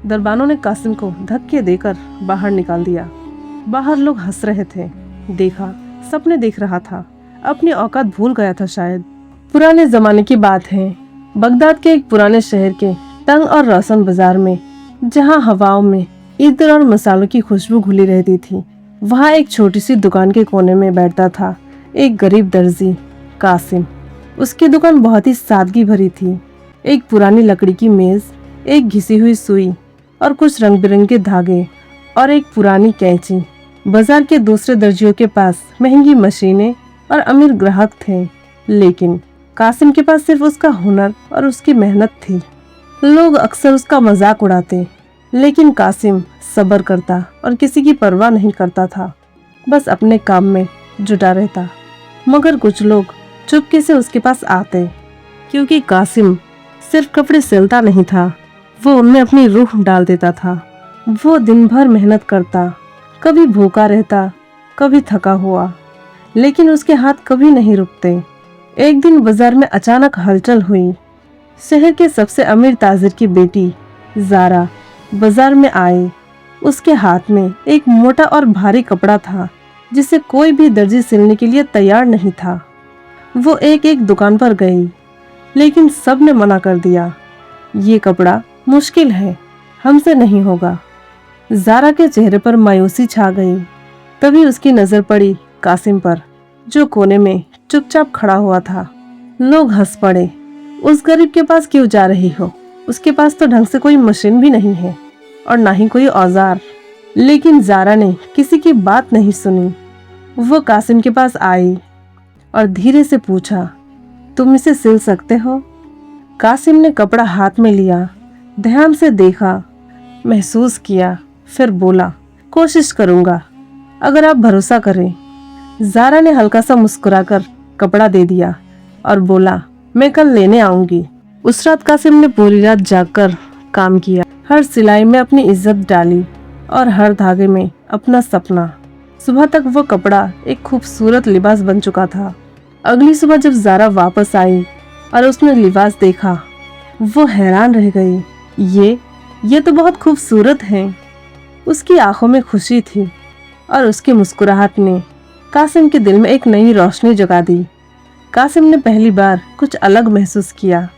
दरबानों ने कासिम को धक्के देकर बाहर निकाल दिया। बाहर लोग हंस रहे थे। देखा, सपने देख रहा था, अपनी औकात भूल गया था शायद। पुराने जमाने की बात है। बगदाद के एक पुराने शहर के तंग और रोशन बाजार में, जहां हवाओं में इत्र और मसालों की खुशबू घुली रहती थी, वहां एक छोटी सी दुकान के कोने में बैठता था एक गरीब दर्जी, कासिम। उसकी दुकान बहुत ही सादगी भरी थी। एक पुरानी लकड़ी की मेज, एक घिसी हुई सुई और कुछ रंग बिरंगे धागे और एक पुरानी कैंची। बाजार के दूसरे दर्जियों के पास महंगी मशीनें और अमीर ग्राहक थे, लेकिन कासिम के पास सिर्फ उसका हुनर और उसकी मेहनत थी। लोग अक्सर उसका मजाक उड़ाते, लेकिन कासिम सब्र करता और किसी की परवाह नहीं करता था, बस अपने काम में जुटा रहता। मगर कुछ लोग चुपके से उसके पास आते, क्योंकि कासिम सिर्फ कपड़े सिलता नहीं था, वो उनमें अपनी रूह डाल देता था। वो दिन भर मेहनत करता, कभी भूखा रहता, कभी थका हुआ, लेकिन उसके हाथ कभी नहीं रुकते। एक दिन बाजार में अचानक हलचल हुई। शहर के सबसे अमीर ताजिर की बेटी ज़ारा बाजार में आई। उसके हाथ में एक मोटा और भारी कपड़ा था, जिसे कोई भी दर्जी सिलने के लिए तैयार नहीं था। वो एक एक दुकान पर गई, लेकिन सब ने मना कर दिया। ये कपड़ा मुश्किल है, हमसे नहीं होगा। ज़ारा के चेहरे पर मायूसी छा गई। तभी उसकी नजर पड़ी कासिम पर, जो कोने में चुपचाप खड़ा हुआ था। लोग हंस पड़े। उस गरीब के पास क्यों जा रही हो? उसके पास तो ढंग से कोई मशीन भी नहीं है और ना ही कोई औजार। लेकिन ज़ारा ने किसी की बात नहीं सुनी। वो कासिम के पास आई और धीरे से पूछा, तुम इसे सिल सकते हो? कासिम ने कपड़ा हाथ में लिया, ध्यान से देखा, महसूस किया, फिर बोला, कोशिश करूंगा, अगर आप भरोसा करें। ज़ारा ने हल्का सा मुस्कुराकर कपड़ा दे दिया और बोला, मैं कल लेने आऊंगी। उस रात कासिम ने पूरी रात जागकर काम किया। हर सिलाई में अपनी इज्जत डाली और हर धागे में अपना सपना। सुबह तक वो कपड़ा एक खूबसूरत लिबास बन चुका था। अगली सुबह जब ज़ारा वापस आई और उसने लिबास देखा, वो हैरान रह गई। ये तो बहुत खूबसूरत है। उसकी आंखों में खुशी थी और उसकी मुस्कुराहट ने कासिम के दिल में एक नई रोशनी जगा दी। कासिम ने पहली बार कुछ अलग महसूस किया,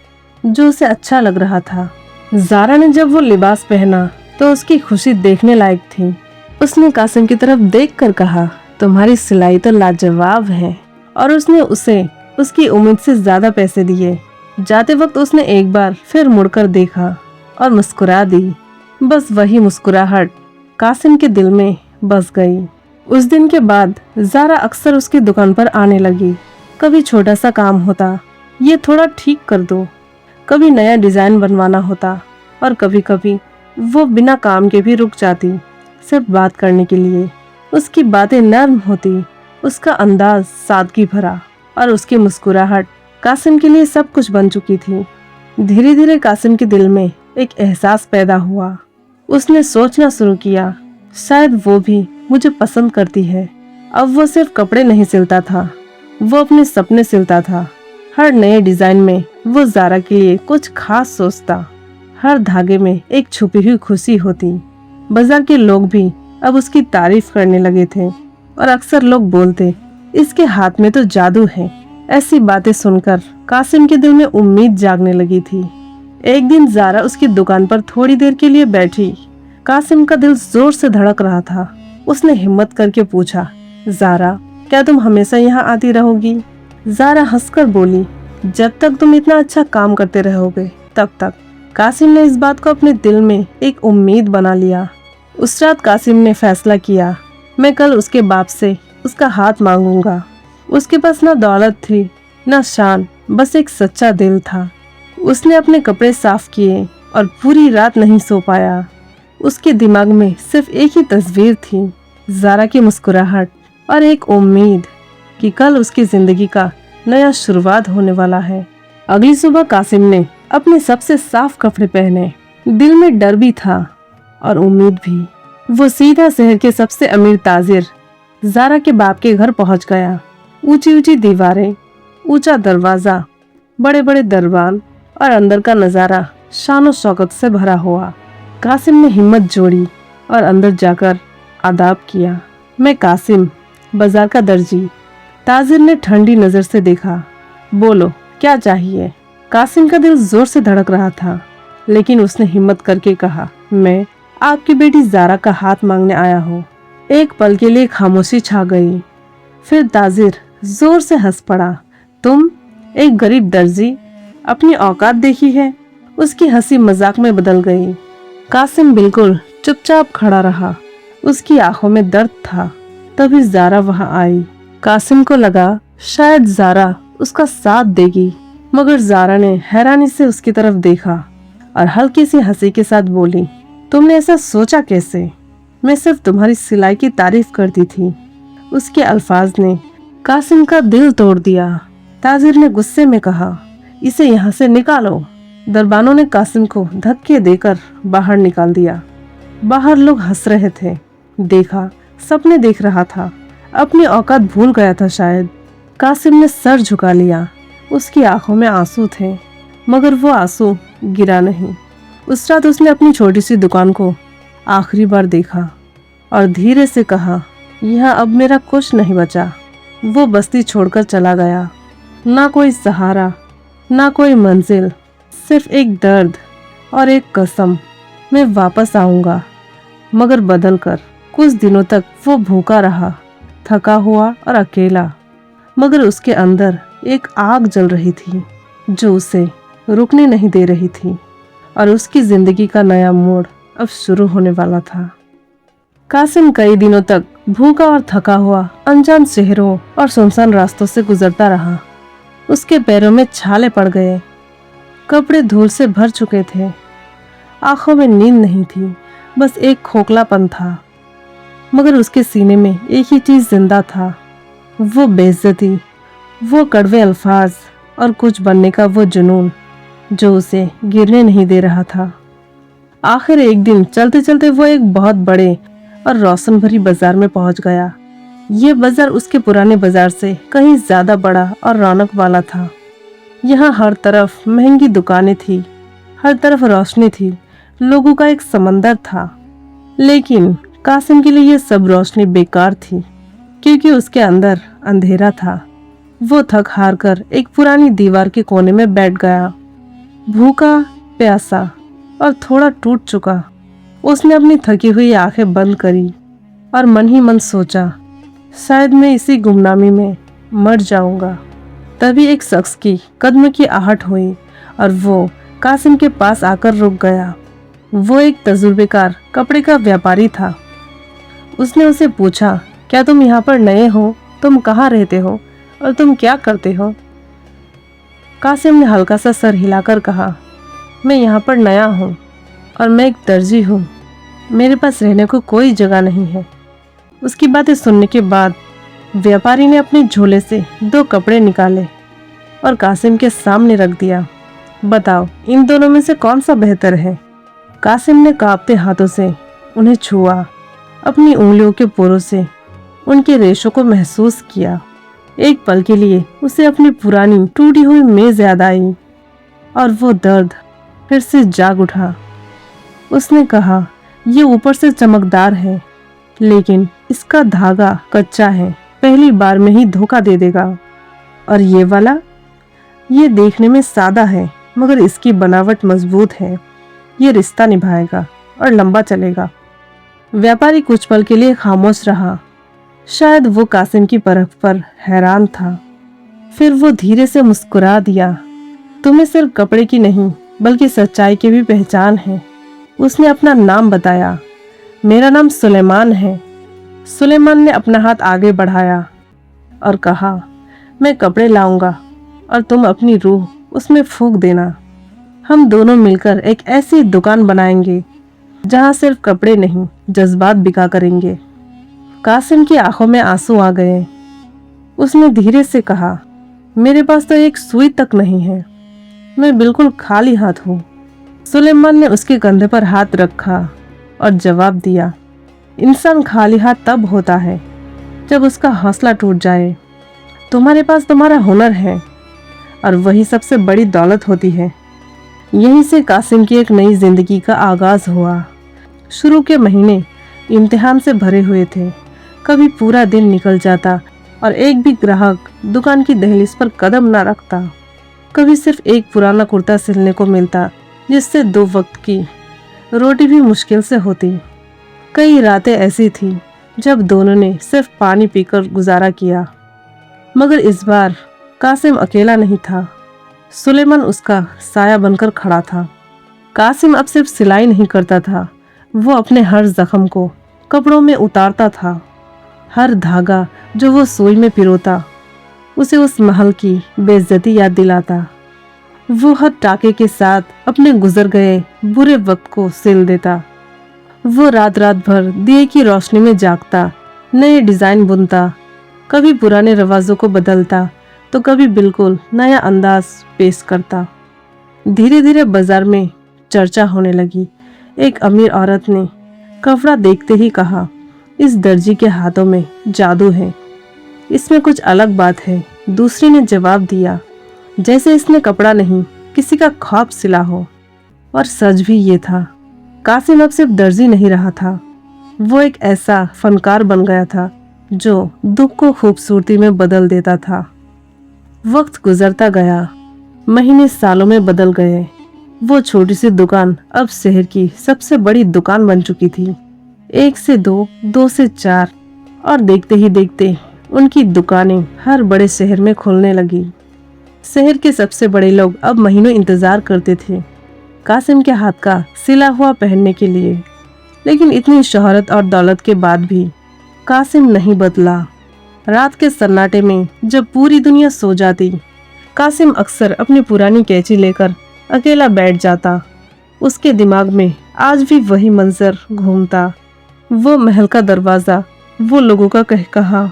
जो उसे अच्छा लग रहा था। ज़ारा ने जब वो लिबास पहना तो उसकी खुशी देखने लायक थी। उसने कासिम की तरफ देखकर कहा, तुम्हारी सिलाई तो लाजवाब है। और उसने उसे उसकी उम्मीद से ज्यादा पैसे दिए। जाते वक्त उसने एक बार फिर मुड़कर देखा और मुस्कुरा दी। बस वही मुस्कुराहट कासिम के दिल में बस गई। उस दिन के बाद ज़ारा अक्सर उसकी दुकान पर आने लगी। कभी छोटा सा काम होता, ये थोड़ा ठीक कर दो, कभी नया डिजाइन बनवाना होता, और कभी कभी वो बिना काम के भी रुक जाती, सिर्फ बात करने के लिए। उसकी बातें नर्म होती, उसका अंदाज सादगी भरा, और उसकी मुस्कुराहट कासिम के लिए सब कुछ बन चुकी थी। धीरे धीरे कासिम के दिल में एक एहसास पैदा हुआ। उसने सोचना शुरू किया, शायद वो भी मुझे पसंद करती है। अब वो सिर्फ कपड़े नहीं सिलता था, वो अपने सपने सिलता था। हर नए डिजाइन में वो ज़ारा के लिए कुछ खास सोचता। हर धागे में एक छुपी हुई खुशी होती। बाजार के लोग भी अब उसकी तारीफ करने लगे थे, और अक्सर लोग बोलते, इसके हाथ में तो जादू है। ऐसी बातें सुनकर कासिम के दिल में उम्मीद जागने लगी थी। एक दिन ज़ारा उसकी दुकान पर थोड़ी देर के लिए बैठी। कासिम का दिल जोर से धड़क रहा था। उसने हिम्मत करके पूछा, ज़ारा, क्या तुम हमेशा यहाँ आती रहोगी? ज़ारा हंसकर बोली, जब तक तुम इतना अच्छा काम करते रहोगे तब तक। कासिम ने इस बात को अपने दिल में एक उम्मीद बना लिया। उस रात कासिम ने फैसला किया, मैं कल उसके बाप से उसका हाथ मांगूंगा। उसके पास ना दौलत थी, ना शान, बस एक सच्चा दिल था। उसने अपने कपड़े साफ किए और पूरी रात नहीं सो पाया। उसके दिमाग में सिर्फ एक ही तस्वीर थी, ज़ारा की मुस्कुराहट और एक उम्मीद कि कल उसकी जिंदगी का नया शुरुआत होने वाला है। अगली सुबह कासिम ने अपने सबसे साफ कपड़े पहने। दिल में डर भी था और उम्मीद भी। वो सीधा शहर के सबसे अमीर ताजिर ज़ारा के बाप के घर पहुंच गया। ऊंची ऊंची दीवारें, ऊंचा दरवाजा, बड़े बड़े दरबान और अंदर का नजारा शान और शौकत से भरा हुआ। कासिम ने हिम्मत जोड़ी और अंदर जाकर आदाब किया। मैं कासिम, बाजार का दर्जी। ताजिर ने ठंडी नजर से देखा। बोलो, क्या चाहिए? कासिम का दिल जोर से धड़क रहा था, लेकिन उसने हिम्मत करके कहा, मैं आपकी बेटी ज़ारा का हाथ मांगने आया हूँ। एक पल के लिए खामोशी छा गई। फिर ताजिर जोर से हंस पड़ा। तुम एक गरीब दर्जी, अपनी औकात देखी है? उसकी हंसी मजाक में बदल गई। कासिम बिल्कुल चुपचाप खड़ा रहा। उसकी आंखों में दर्द था। तभी ज़ारा वहां आई। कासिम को लगा शायद ज़ारा उसका साथ देगी, मगर ज़ारा ने हैरानी से उसकी तरफ देखा और हल्की सी हंसी के साथ बोली, तुमने ऐसा सोचा कैसे? मैं सिर्फ तुम्हारी सिलाई की तारीफ करती थी। उसके अल्फाज ने कासिम का दिल तोड़ दिया। ताजिर ने गुस्से में कहा, इसे यहाँ से निकालो। दरबानों ने कासिम को धक्के देकर बाहर निकाल दिया। बाहर लोग हंस रहे थे। देखा सपने देख रहा था, अपनी औकात भूल गया था शायद। कासिम ने सर झुका लिया। उसकी आंखों में आंसू थे, मगर वो आंसू गिरा नहीं। उस रात उसने अपनी छोटी सी दुकान को आखिरी बार देखा और धीरे से कहा, यहाँ अब मेरा कुछ नहीं बचा। वो बस्ती छोड़कर चला गया। ना कोई सहारा, ना कोई मंजिल, सिर्फ एक दर्द और एक कसम, मैं वापस आऊंगा, मगर बदल कर। कुछ दिनों तक वो भूखा रहा, थका हुआ और अकेला, मगर उसके अंदर एक आग जल रही थी जो उसे रुकने नहीं दे रही थी, और उसकी जिंदगी का नया मोड़ अब शुरू होने वाला था। कासिम कई दिनों तक भूखा और थका हुआ अनजान शहरों और सुनसान रास्तों से गुजरता रहा। उसके पैरों में छाले पड़ गए, कपड़े धूल से भर चुके थे, आंखों में नींद नहीं थी, बस एक खोखलापन था। मगर उसके सीने में एक ही चीज जिंदा था, वो बेइज्जती, वो कड़वे अल्फाज और कुछ बनने का वो जुनून जो उसे गिरने नहीं दे रहा था। आखिर एक दिन चलते चलते वो एक बहुत बड़े और रोशन भरी बाजार में पहुंच गया। ये बाजार उसके पुराने बाजार से कहीं ज्यादा बड़ा और रौनक वाला था। यहाँ हर तरफ महंगी दुकानें थी, हर तरफ रोशनी थी, लोगों का एक समंदर था। लेकिन कासिम के लिए ये सब रोशनी बेकार थी, क्योंकि उसके अंदर अंधेरा था। वो थक हार कर एक पुरानी दीवार के कोने में बैठ गया, भूखा, प्यासा और थोड़ा टूट चुका। उसने अपनी थकी हुई आंखें बंद करी और मन ही मन सोचा, शायद मैं इसी गुमनामी में मर जाऊंगा। तभी एक शख्स की कदम की आहट हुई और वो कासिम के पास आकर रुक गया। वो एक तजुर्बेकार कपड़े का व्यापारी था। उसने उसे पूछा, क्या तुम यहाँ पर नए हो? तुम कहाँ रहते हो और तुम क्या करते हो? कासिम ने हल्का सा सर हिलाकर कहा, मैं यहाँ पर नया हूँ और मैं एक दर्जी हूँ। मेरे पास रहने को कोई जगह नहीं है। उसकी बातें सुनने के बाद व्यापारी ने अपने झोले से 2 कपड़े निकाले और कासिम के सामने रख दिया। बताओ, इन दोनों में से कौन सा बेहतर है? कासिम ने कांपते हाथों से उन्हें छुआ, अपनी उंगलियों के पोरों से उनके रेशों को महसूस किया। एक पल के लिए उसे अपनी पुरानी टूटी हुई मेज याद आई और वो दर्द फिर से जाग उठा। उसने कहा, ये ऊपर से चमकदार है, लेकिन इसका धागा कच्चा है, पहली बार में ही धोखा दे देगा। और ये वाला, ये देखने में सादा है, मगर इसकी बनावट मजबूत है, ये रिश्ता निभाएगा और लंबा चलेगा। व्यापारी कुछ पल के लिए खामोश रहा। शायद वो कासिम की परख पर हैरान था। फिर वो धीरे से मुस्कुरा दिया। तुम्हें सिर्फ कपड़े की नहीं, बल्कि सच्चाई की भी पहचान है। उसने अपना नाम बताया। मेरा नाम सुलेमान है। सुलेमान ने अपना हाथ आगे बढ़ाया और कहा, मैं कपड़े लाऊंगा और तुम अपनी रूह उसमें फूंक देना। हम दोनों मिलकर एक ऐसी दुकान बनाएंगे जहां सिर्फ कपड़े नहीं, जज्बात बिका करेंगे। कासिम की आंखों में आंसू आ गए। उसने धीरे से कहा, मेरे पास तो एक सुई तक नहीं है, मैं बिल्कुल खाली हाथ हूँ। सुलेमान ने उसके कंधे पर हाथ रखा और जवाब दिया, इंसान खाली हाथ तब होता है जब उसका हौसला टूट जाए। तुम्हारे पास तुम्हारा हुनर है और वही सबसे बड़ी दौलत होती है। यहीं से कासिम की एक नई जिंदगी का आगाज हुआ। शुरू के महीने इम्तिहान से भरे हुए थे। कभी पूरा दिन निकल जाता और एक भी ग्राहक दुकान की दहलीज पर कदम न रखता। कभी सिर्फ एक पुराना कुर्ता सिलने को मिलता जिससे 2 वक्त की रोटी भी मुश्किल से होती। कई रातें ऐसी थी जब दोनों ने सिर्फ पानी पीकर गुजारा किया। मगर इस बार कासिम अकेला नहीं था। सुलेमान उसका साया बनकर खड़ा था। कासिम अब सिर्फ सिलाई नहीं करता था, वो अपने हर जख्म को कपड़ों में उतारता था। हर धागा जो वो सुई में पिरोता उसे उस महल की बेइज्जती याद दिलाता। वो हर टाके के साथ अपने गुजर गए बुरे वक्त को सिल देता। वो रात रात भर दिए की रोशनी में जागता, नए डिजाइन बुनता, कभी पुराने रवाजों को बदलता तो कभी बिल्कुल नया अंदाज पेश करता। धीरे धीरे बाजार में चर्चा होने लगी। एक अमीर औरत ने कपड़ा देखते ही कहा, इस दर्जी के हाथों में जादू है, इसमें कुछ अलग बात है। दूसरी ने जवाब दिया, जैसे इसने कपड़ा नहीं किसी का ख्वाब सिला हो। और सच भी ये था, कासिम अब सिर्फ दर्जी नहीं रहा था, वो एक ऐसा फनकार बन गया था जो दुख को खूबसूरती में बदल देता था। वक्त गुजरता गया, महीने सालों में बदल गए। वो छोटी सी दुकान अब शहर की सबसे बड़ी दुकान बन चुकी थी। 1 से 2, 2 से 4 और देखते ही देखते उनकी दुकानें हर बड़े शहर में खुलने लगी। शहर के सबसे बड़े लोग अब महीनों इंतजार करते थे कासिम के हाथ का सिला हुआ पहनने के लिए। लेकिन इतनी शोहरत और दौलत के बाद भी कासिम नहीं बदला। रात के सन्नाटे में जब पूरी दुनिया सो जाती, कासिम अक्सर अपनी पुरानी कैंची लेकर अकेला बैठ जाता। उसके दिमाग में आज भी वही मंजर घूमता, वो महल का दरवाजा, वो लोगों का कहकहा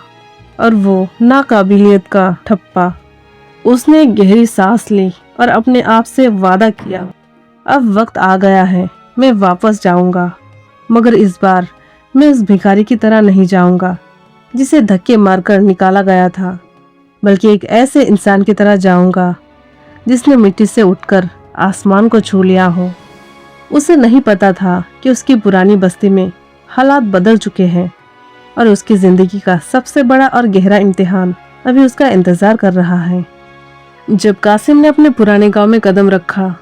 और वो नाकाबिलियत का ठप्पा। उसने एक गहरी सांस ली और अपने आप से वादा किया, अब वक्त आ गया है, मैं वापस जाऊंगा। मगर इस बार मैं उस भिखारी की तरह नहीं जाऊंगा जिसे धक्के मारकर निकाला गया था, बल्कि एक ऐसे इंसान की तरह जाऊंगा जिसने मिट्टी से उठकर आसमान को छू लिया हो। उसे नहीं पता था कि उसकी पुरानी बस्ती में हालात बदल चुके हैं और उसकी जिंदगी का सबसे बड़ा और गहरा इम्तिहान अभी उसका इंतजार कर रहा है। जब कासिम ने अपने पुराने गांव में कदम रखा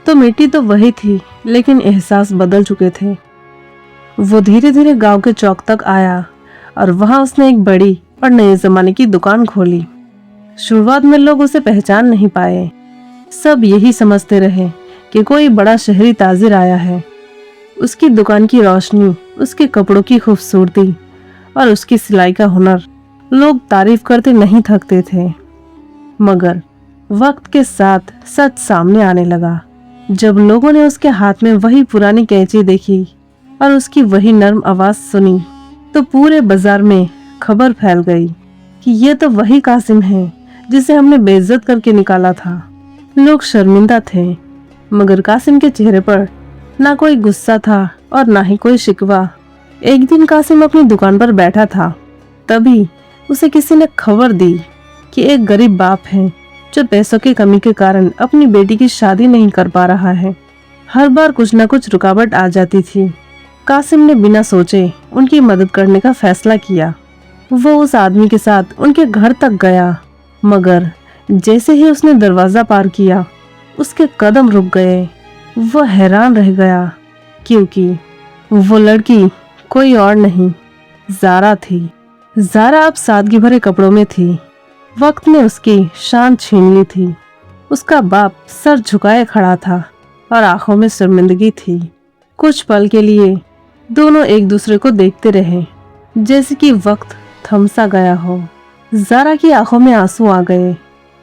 तो मिट्टी तो वही थी, लेकिन एहसास बदल चुके थे। वो धीरे धीरे गांव के चौक तक आया और वहां उसने एक बड़ी और नए जमाने की दुकान खोली। शुरुआत में लोग उसे पहचान नहीं पाए, सब यही समझते रहे कि कोई बड़ा शहरी ताजिर आया है। उसकी दुकान की रोशनी, उसके कपड़ों की खूबसूरती और उसकी सिलाई का हुनर लोग तारीफ करते नहीं थकते थे। मगर वक्त के साथ सच सामने आने लगा। जब लोगों ने उसके हाथ में वही पुरानी कैंची देखी और उसकी वही नर्म आवाज सुनी तो पूरे बाजार में खबर फैल गई कि ये तो वही कासिम है जिसे हमने बेइज्जत करके निकाला था। लोग शर्मिंदा थे, मगर कासिम के चेहरे पर ना कोई गुस्सा था और ना ही कोई शिकवा। एक दिन कासिम अपनी दुकान पर बैठा था, तभी उसे किसी ने खबर दी कि एक गरीब बाप है जो पैसों की कमी के कारण अपनी बेटी की शादी नहीं कर पा रहा है। हर बार कुछ न कुछ रुकावट आ जाती थी। कासिम ने बिना सोचे उनकी मदद करने का फैसला किया। वो उस आदमी के साथ उनके घर तक गया, मगर जैसे ही उसने दरवाजा पार किया उसके कदम रुक गए। वो हैरान रह गया क्योंकि वो लड़की कोई और नहीं, ज़ारा थी। ज़ारा अब सादगी भरे कपड़ों में थी। वक्त ने उसकी शान छीन ली थी। उसका बाप सर झुकाए खड़ा था और आंखों में शर्मिंदगी थी। कुछ पल के लिए दोनों एक दूसरे को देखते रहे, जैसे कि वक्त थम सा गया हो। ज़ारा की आंखों में आंसू आ गए।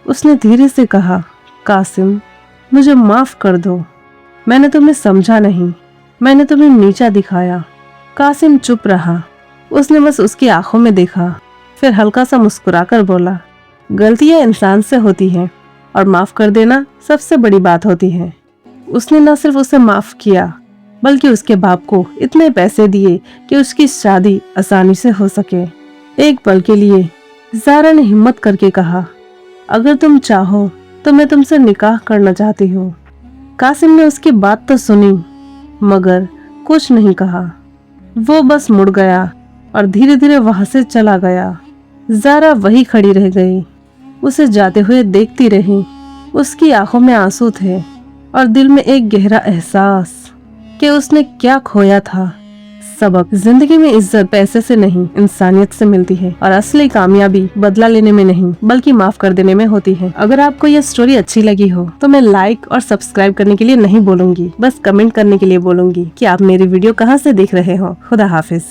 उसने धीरे से कहा, कासिम, मुझे माफ कर दो, मैंने तुम्हें समझा नहीं, मैंने तुम्हें नीचा दिखाया। कासिम चुप रहा। उसने बस उसकी आंखों में देखा, फिर हल्का सा मुस्कुराकर बोला, गलतियां इंसान से होती हैं और माफ कर देना सबसे बड़ी बात होती है। उसने न सिर्फ उसे माफ किया, बल्कि उसके बाप को इतने पैसे दिए कि उसकी शादी आसानी से हो सके। एक पल के लिए ज़ारा ने हिम्मत करके कहा, अगर तुम चाहो तो मैं तुमसे निकाह करना चाहती हूँ। कासिम ने उसकी बात तो सुनी, मगर कुछ नहीं कहा। वो बस मुड़ गया और धीरे धीरे वहां से चला गया। ज़ारा वही खड़ी रह गई, उसे जाते हुए देखती रही। उसकी आंखों में आंसू थे और दिल में एक गहरा एहसास कि उसने क्या खोया था। सबक: जिंदगी में इज्जत पैसे से नहीं, इंसानियत से मिलती है और असली कामयाबी बदला लेने में नहीं बल्कि माफ कर देने में होती है। अगर आपको यह स्टोरी अच्छी लगी हो तो मैं लाइक और सब्सक्राइब करने के लिए नहीं बोलूंगी, बस कमेंट करने के लिए बोलूंगी कि आप मेरी वीडियो कहाँ से देख रहे हो। खुदा हाफिज।